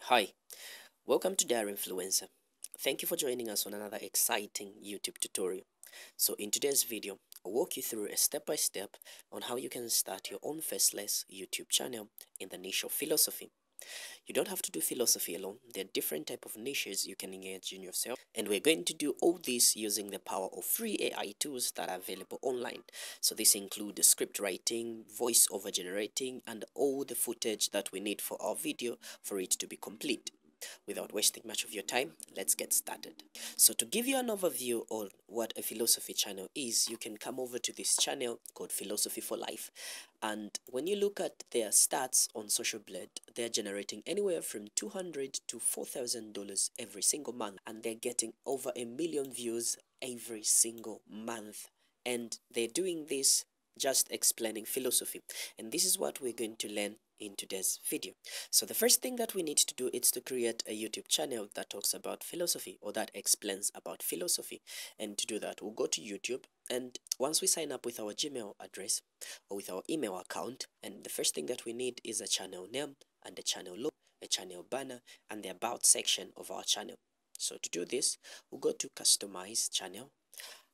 Hi, welcome to Diary Influencer. Thank you for joining us on another exciting YouTube tutorial. So in today's video, I'll walk you through a step-by-step on how you can start your own faceless YouTube channel in the niche of philosophy. You don't have to do philosophy alone. There are different type of niches you can engage in yourself. And we're going to do all this using the power of free AI tools that are available online. So this includes script writing, voice over generating, and all the footage that we need for our video for it to be complete. Without wasting much of your time, let's get started. So to give you an overview on what a philosophy channel is, you can come over to this channel called Philosophy for Life. And when you look at their stats on Social Blade, they're generating anywhere from $200 to $4,000 every single month, and they're getting over 1 million views every single month. And they're doing this just explaining philosophy. And this is what we're going to learn in today's video. So the first thing that we need to do is to create a YouTube channel that talks about philosophy or that explains about philosophy. And to do that, we'll go to YouTube, and once we sign up with our Gmail address or with our email account, and the first thing that we need is a channel name and a channel logo, a channel banner, and the about section of our channel. So to do this, we'll go to customize channel.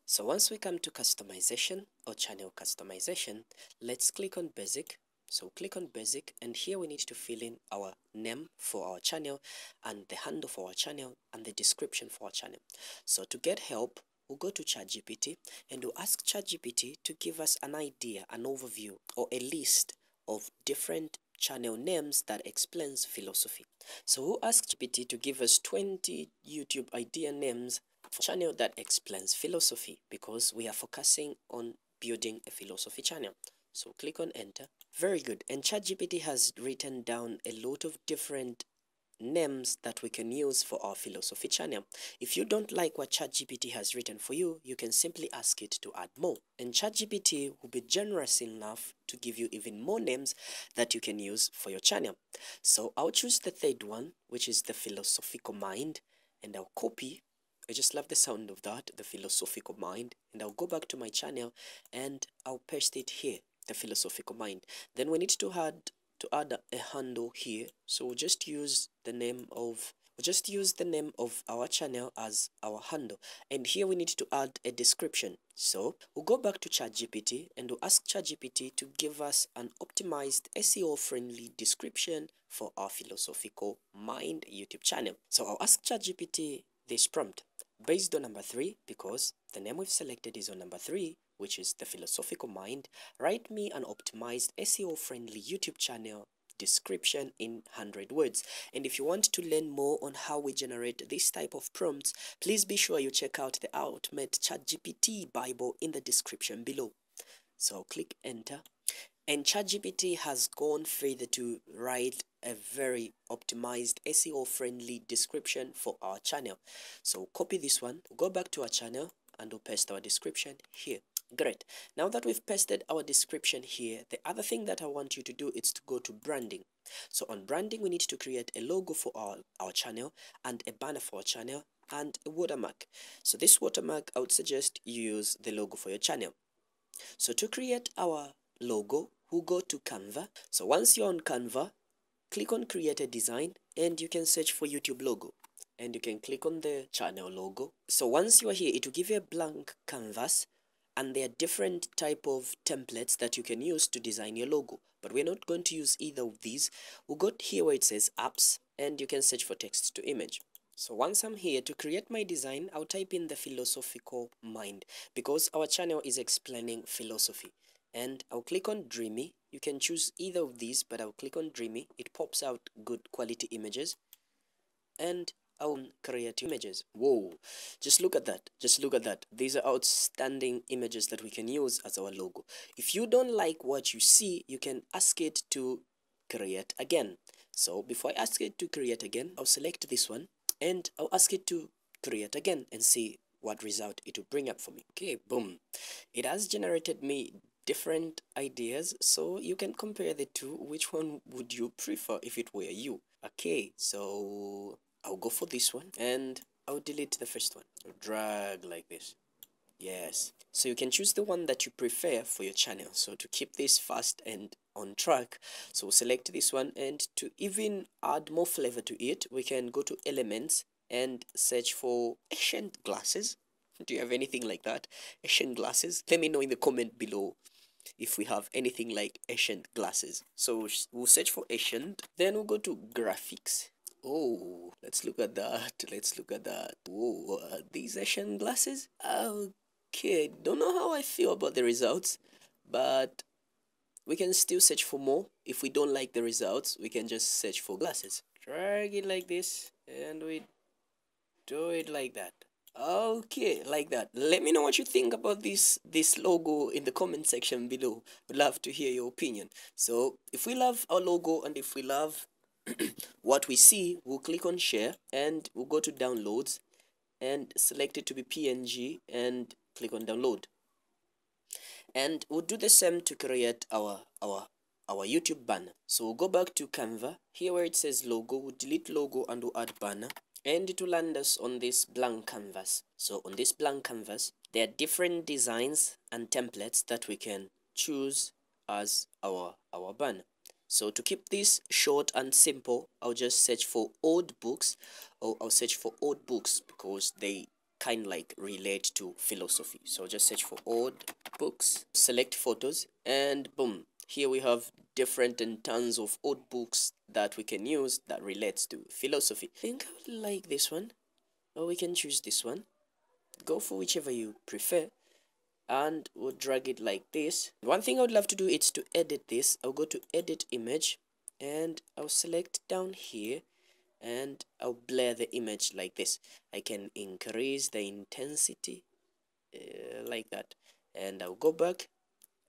So once we come to customization or channel customization, let's click on basic. So click on basic, and here we need to fill in our name for our channel and the handle for our channel and the description for our channel. So to get help, we'll go to ChatGPT and we'll ask ChatGPT to give us an idea, an overview, or a list of different channel names that explains philosophy. So we'll ask GPT to give us 20 YouTube idea names for a channel that explains philosophy, because we are focusing on building a philosophy channel. So click on enter. Very good. And ChatGPT has written down a lot of different names that we can use for our philosophy channel. If you don't like what ChatGPT has written for you, you can simply ask it to add more. And ChatGPT will be generous enough to give you even more names that you can use for your channel. So I'll choose the third one, which is the philosophical mind, and I'll copy. I just love the sound of that, the philosophical mind, and I'll go back to my channel and I'll paste it here, the philosophical mind. Then we need to add a handle here, so we'll just use the name of our channel as our handle, and here we need to add a description. So we'll go back to ChatGPT and we'll ask ChatGPT to give us an optimized SEO friendly description for our philosophical mind YouTube channel. So I'll ask ChatGPT this prompt based on number 3, because the name we've selected is on number 3, which is the philosophical mind. Write me an optimized SEO friendly YouTube channel description in 100 words. And if you want to learn more on how we generate this type of prompts, please be sure you check out the Ultimate ChatGPT Bible in the description below. So I'll click enter, and ChatGPT has gone further to write a very optimized SEO friendly description for our channel. So copy this one, go back to our channel, and we'll paste our description here. Great. Now that we've pasted our description here, the other thing that I want you to do is to go to branding. So on branding, we need to create a logo for our channel and a banner for our channel and a watermark. So this watermark, I would suggest you use the logo for your channel. So to create our logo, we'll go to Canva. So once you're on Canva, click on create a design, and you can search for YouTube logo, and you can click on the channel logo. So once you are here, it will give you a blank canvas, and there are different type of templates that you can use to design your logo, but we're not going to use either of these. We'll go here where it says apps, and you can search for text to image. So once I'm here to create my design, I'll type in the philosophical mind, because our channel is explaining philosophy. And I'll click on Dreamy. You can choose either of these, but I'll click on Dreamy. It pops out good quality images, and I'll create images. Whoa, just look at that. Just look at that. These are outstanding images that we can use as our logo. If you don't like what you see, you can ask it to create again. So before I ask it to create again, I'll select this one and I'll ask it to create again and see what result it will bring up for me. Okay, boom. It has generated me different ideas, so you can compare the two. Which one would you prefer if it were you? Okay, so I'll go for this one and I'll delete the first one. I'll drag like this. Yes, so you can choose the one that you prefer for your channel. So to keep this fast and on track, so select this one, and to even add more flavor to it, we can go to elements and search for ancient glasses. Do you have anything like that? Ancient glasses? Let me know in the comment below if we have anything like ancient glasses. So we'll search for ancient, then we'll go to graphics. Oh, let's look at that. Let's look at that. Whoa, these Asian glasses? Okay, don't know how I feel about the results, but we can still search for more. If we don't like the results, we can just search for glasses. Drag it like this, and we do it like that. Okay, like that. Let me know what you think about this logo in the comment section below. Would love to hear your opinion. So if we love our logo and if we love what we see, we'll click on share and we'll go to downloads and select it to be PNG and click on download. And we'll do the same to create our YouTube banner. So we'll go back to Canva, here where it says logo, we'll delete logo and we'll add banner, and it will land us on this blank canvas. So on this blank canvas, there are different designs and templates that we can choose as our banner. So to keep this short and simple, I'll just search for old books, or I'll search for old books because they kind of like relate to philosophy. So just search for old books, select photos, and boom, here we have different and tons of old books that we can use that relates to philosophy. I think I would like this one, or we can choose this one. Go for whichever you prefer, and we'll drag it like this. One thing I would love to do is to edit this. I'll go to edit image and I'll select down here and I'll blur the image like this. I can increase the intensity like that, and I'll go back,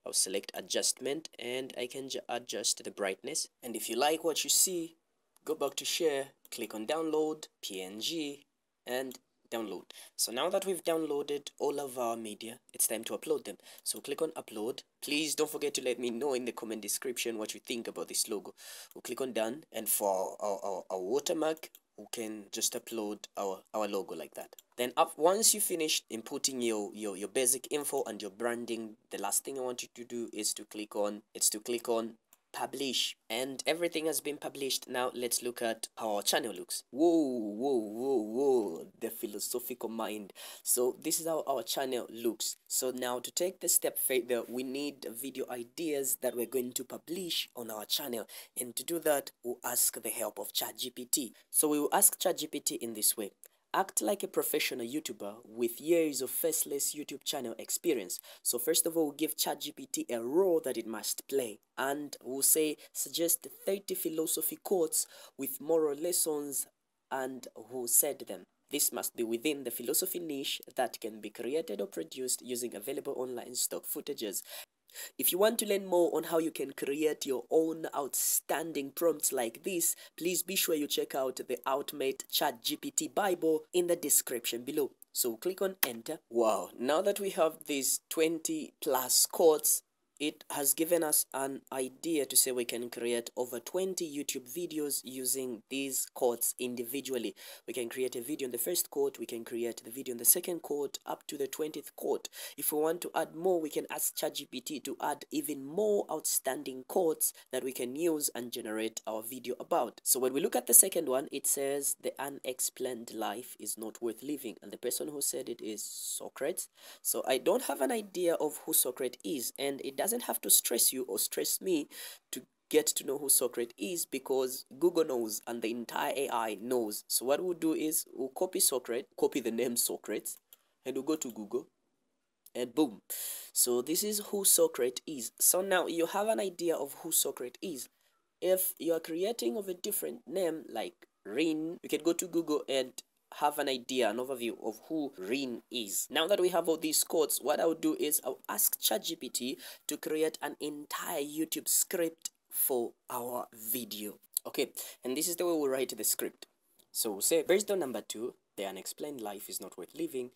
I'll select adjustment, and I can adjust the brightness. And if you like what you see, go back to share, click on download, PNG, and download. So now that we've downloaded all of our media, it's time to upload them. So click on upload. Please don't forget to let me know in the comment description what you think about this logo. We'll click on done, and for our watermark, we can just upload our logo like that. Then once you finish inputting your basic info and your branding, the last thing I want you to do is to click on publish, and everything has been published. Now let's look at how our channel looks. Whoa, the philosophical mind. So this is how our channel looks. So now to take the step further, we need video ideas that we're going to publish on our channel, and to do that we'll ask the help of ChatGPT. So we will ask ChatGPT in this way: act like a professional YouTuber with years of Faceless YouTube channel experience. So first of all, we'll give ChatGPT a role that it must play, and we'll say suggest 30 philosophy quotes with moral lessons and who said them. This must be within the philosophy niche that can be created or produced using available online stock footages. If you want to learn more on how you can create your own outstanding prompts like this, please be sure you check out the Ultimate ChatGPT Bible in the description below. So click on enter. Wow, now that we have these 20 plus quotes, it has given us an idea to say we can create over 20 YouTube videos using these quotes individually. We can create a video in the first quote, we can create the video in the second quote, up to the 20th quote. If we want to add more, we can ask ChatGPT to add even more outstanding quotes that we can use and generate our video about. So when we look at the second one, it says the unexplained life is not worth living, and the person who said it is Socrates. So I don't have an idea of who Socrates is, and it doesn't have to stress you or stress me to get to know who Socrates is, because Google knows and the entire AI knows. So what we'll do is we'll copy Socrates, copy the name Socrates, and we'll go to Google, and boom. So this is who Socrates is. So now you have an idea of who Socrates is. If you are creating of a different name like Rin, you can go to Google and have an idea, an overview of who Rin is. Now that we have all these quotes, what I'll do is I'll ask ChatGPT to create an entire YouTube script for our video. Okay, and this is the way we'll write the script. So we'll say, based on number 2, the unexplained life is not worth living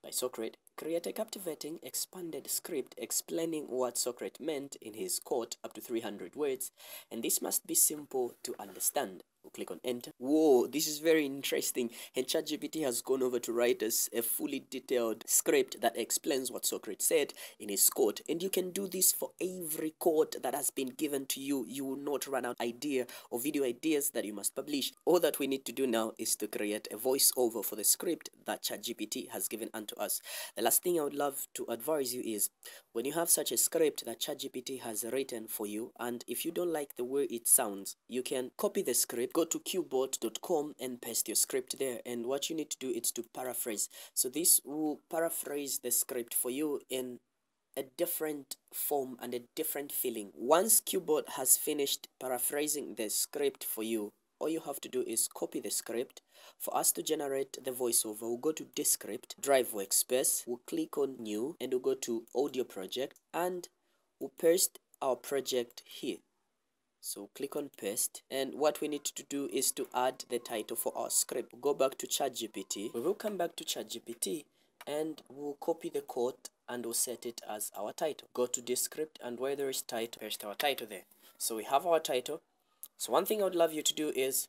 by Socrates, Create a captivating, expanded script explaining what Socrates meant in his quote up to 300 words, and this must be simple to understand. We'll click on enter. Whoa, this is very interesting. And ChatGPT has gone over to write us a fully detailed script that explains what Socrates said in his quote. And you can do this for every quote that has been given to you. You will not run out idea or video ideas that you must publish. All that we need to do now is to create a voiceover for the script that ChatGPT has given unto us. The last thing I would love to advise you is when you have such a script that ChatGPT has written for you, and if you don't like the way it sounds, you can copy the script, go to qbot.com and paste your script there. And what you need to do is to paraphrase. So this will paraphrase the script for you in a different form and a different feeling. Once Qbot has finished paraphrasing the script for you, all you have to do is copy the script. For us to generate the voiceover, we'll go to Descript, Drive Workspace, we'll click on New, and we'll go to Audio Project, and we'll paste our project here. So click on paste, and what we need to do is to add the title for our script. We'll go back to ChatGPT. We will come back to ChatGPT and we'll copy the code and we'll set it as our title. Go to Descript, and where there is title, paste our title there. So we have our title. So one thing I would love you to do is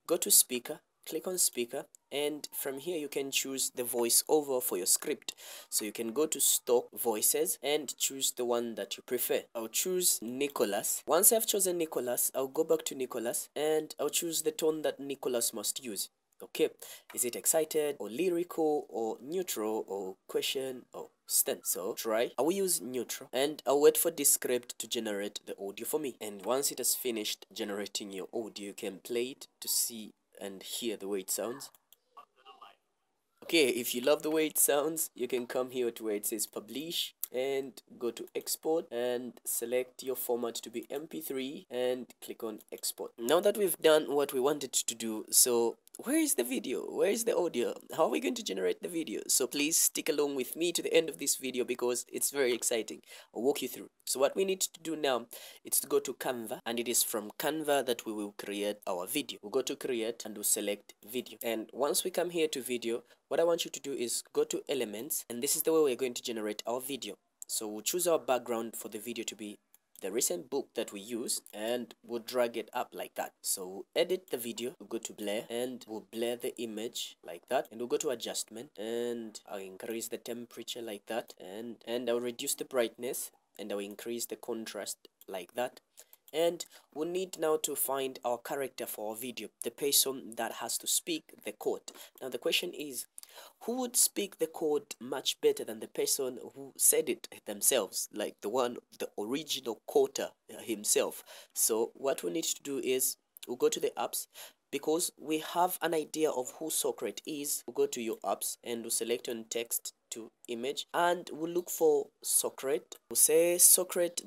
go to speaker, click on speaker, and from here you can choose the voiceover for your script. So you can go to stock voices and choose the one that you prefer. I'll choose Nicholas. Once I've chosen Nicholas, I'll go back to Nicholas and I'll choose the tone that Nicholas must use. Okay, is it excited or lyrical or neutral or question or stand? So try. I will use neutral, and I'll wait for this script to generate the audio for me. And once it has finished generating your audio, you can play it to see and hear the way it sounds. Okay, if you love the way it sounds, you can come here to where it says publish and go to export and select your format to be MP3 and click on export. Now that we've done what we wanted to do, so where is the video? Where is the audio? How are we going to generate the video? So please stick along with me to the end of this video because it's very exciting. I'll walk you through. So what we need to do now is to go to Canva, and it is from Canva that we will create our video. We'll go to create and we'll select video. And once we come here to video, what I want you to do is go to elements, and this is the way we're going to generate our video. So we'll choose our background for the video to be the recent book that we used, and we'll drag it up like that. So we'll edit the video, we'll go to blur, and we'll blur the image like that, and we'll go to adjustment, and I'll increase the temperature like that, and I'll reduce the brightness, and I'll increase the contrast like that. And we need now to find our character for our video, the person that has to speak the quote. Now the question is, who would speak the quote much better than the person who said it themselves, like the original quoter himself? So what we need to do is we'll go to the apps. Because we have an idea of who Socrates is, we'll go to your apps and we'll select on text to image, and we'll look for Socrates. We'll say Socrates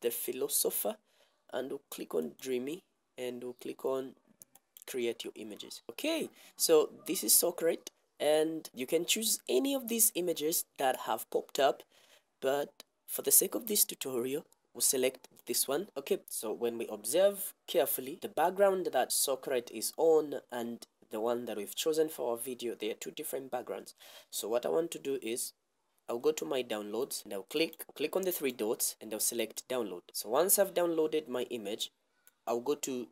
the philosopher, and we'll click on Dreamy, and we'll click on create your images. Okay, so this is Socrates, and you can choose any of these images that have popped up, but for the sake of this tutorial, we'll select this one. Okay, so when we observe carefully, the background that Socrates is on and the one that we've chosen for our video, they are two different backgrounds. So what I want to do is I'll go to my downloads, and I'll click on the three dots, and I'll select download. So once I've downloaded my image, I'll go to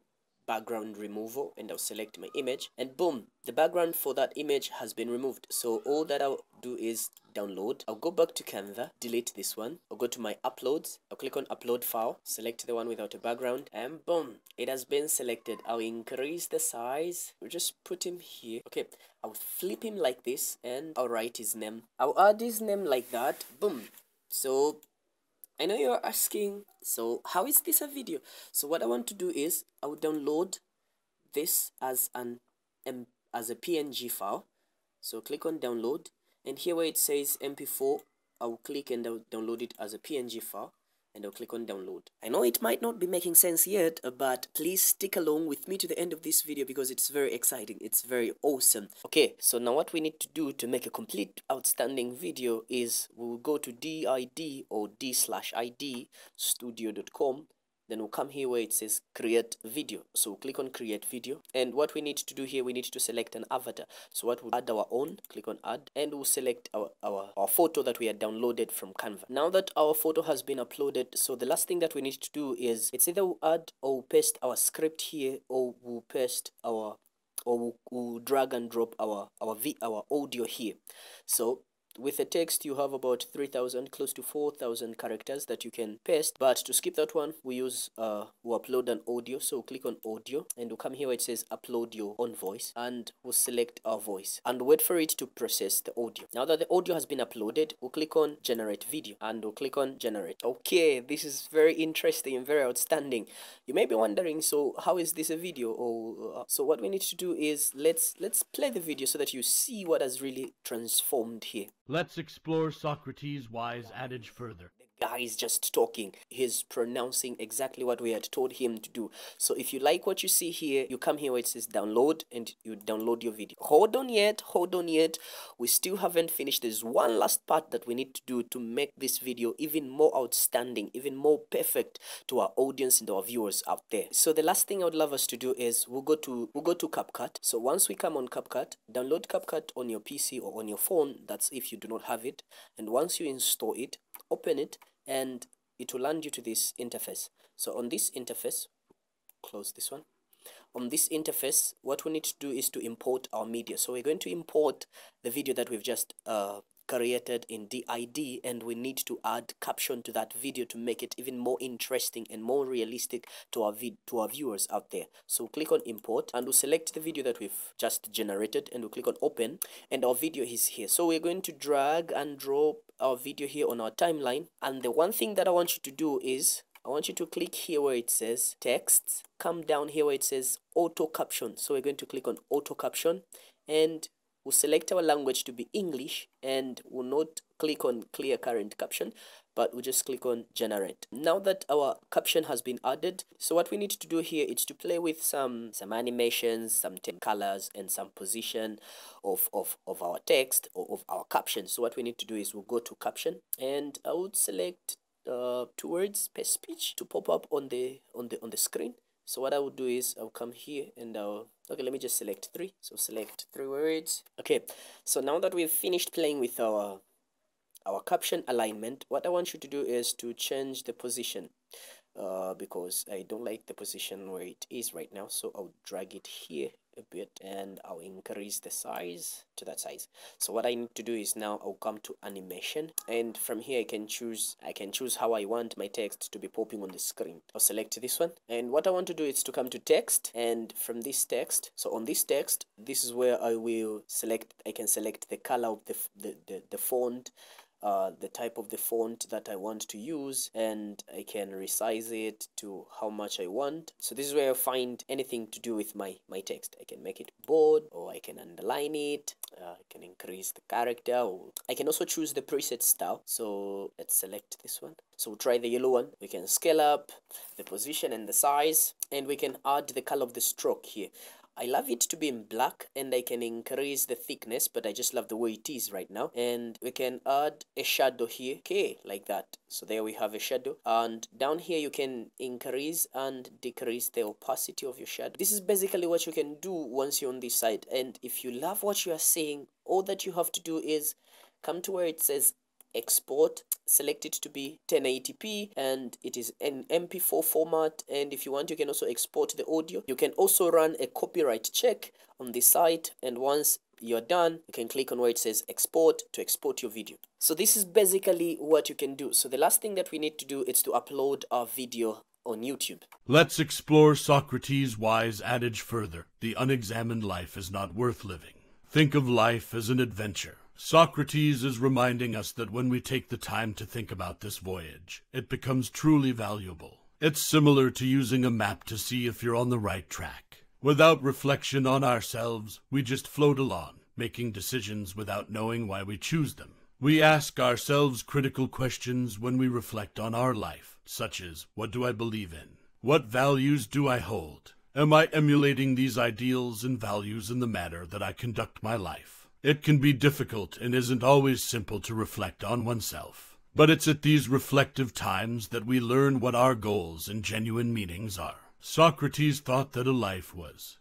background removal, and I'll select my image, and boom, the background for that image has been removed. So all that I'll do is download. I'll go back to Canva, delete this one. I'll go to my uploads, I'll click on upload file, select the one without a background, and boom, it has been selected. I'll increase the size, we'll just put him here. Okay, I'll flip him like this, and I'll write his name. I'll add his name like that, boom. So I know you're asking, so how is this a video? So what I want to do is I will download this as a PNG file. So click on download, and here where it says MP4, I will click and I'll download it as a PNG file, and I'll click on download. I know it might not be making sense yet, but please stick along with me to the end of this video because it's very exciting, it's very awesome. Okay, so now what we need to do to make a complete outstanding video is we'll go to DID or D/ID studio.com, then we'll come here where it says create video. So we'll click on create video, and what we need to do here, we need to select an avatar. So what we'll add our own, click on add, and we'll select our photo that we had downloaded from Canva. Now that our photo has been uploaded, so the last thing that we need to do is, it's either we'll add or we'll paste our script here, or we'll paste our, or we'll drag and drop our audio here. So with the text, you have about 3,000, close to 4,000 characters that you can paste. But to skip that one, we use we'll upload an audio. So click on audio, and we'll come here where it says upload your own voice, and we'll select our voice and wait for it to process the audio. Now that the audio has been uploaded, we'll click on generate video, and we'll click on generate. Okay, this is very interesting and very outstanding. You may be wondering, so how is this a video? Or so what we need to do is let's play the video so that you see what has really transformed here. Let's explore Socrates' wise adage further. The guy is just talking. He's pronouncing exactly what we had told him to do. So if you like what you see here, you come here where it says download, and you download your video. Hold on yet. We still haven't finished. There's one last part that we need to do to make this video even more outstanding, even more perfect to our audience and our viewers out there. So the last thing I would love us to do is we'll go to CapCut. So once we come on CapCut, download CapCut on your PC or on your phone. That's if you do not have it. And once you install it, open it, and it will land you to this interface. So on this interface, close this one. On this interface, what we need to do is to import our media. So we're going to import the video that we've just created in DID, and we need to add caption to that video to make it even more interesting and more realistic to our viewers out there. So click on import, and we'll select the video that we've just generated, and we'll click on open, and our video is here. So we're going to drag and drop our video here on our timeline. And the one thing that I want you to do is, I want you to click here where it says text, come down here where it says auto caption. So we're going to click on auto caption, and we'll select our language to be English, and we'll not click on clear current caption, but we'll just click on generate. Now that our caption has been added, so what we need to do here is to play with some animations, some colors, and some position of our text or of our caption. So what we need to do is we'll go to caption, and I would select 2 words per speech to pop up on the screen. So what I would do is I'll come here, and okay, let me just select 3. So select 3 words. Okay, so now that we've finished playing with our caption alignment, what I want you to do is to change the position, because I don't like the position where it is right now. So I'll drag it here a bit, and I'll increase the size to that size. So what I need to do is now I'll come to animation, and from here I can choose how I want my text to be popping on the screen. I'll select this one, and what I want to do is to come to text, and from this text, so on this text, this is where I can select the color of the font, the type of the font that I want to use, and I can resize it to how much I want. So this is where I find anything to do with my text. I can make it bold, or I can underline it, I can increase the character, or I can also choose the preset style. So let's select this one. So we'll try the yellow one. We can scale up the position and the size, and we can add the color of the stroke here. I love it to be in black, and I can increase the thickness, but I just love the way it is right now. And we can add a shadow here, okay, like that. So there we have a shadow, and down here you can increase and decrease the opacity of your shadow. This is basically what you can do once you're on this side. And if you love what you are seeing, all that you have to do is come to where it says export, select it to be 1080p, and it is an MP4 format. And if you want, you can also export the audio. You can also run a copyright check on the site, and once you're done, you can click on where it says export to export your video. So this is basically what you can do. So the last thing that we need to do is to upload our video on YouTube. Let's explore Socrates' wise adage further. The unexamined life is not worth living. Think of life as an adventure. Socrates is reminding us that when we take the time to think about this voyage, it becomes truly valuable. It's similar to using a map to see if you're on the right track. Without reflection on ourselves, we just float along, making decisions without knowing why we choose them. We ask ourselves critical questions when we reflect on our life, such as, what do I believe in? What values do I hold? Am I emulating these ideals and values in the manner that I conduct my life? It can be difficult and isn't always simple to reflect on oneself. But it's at these reflective times that we learn what our goals and genuine meanings are. Socrates thought that a life was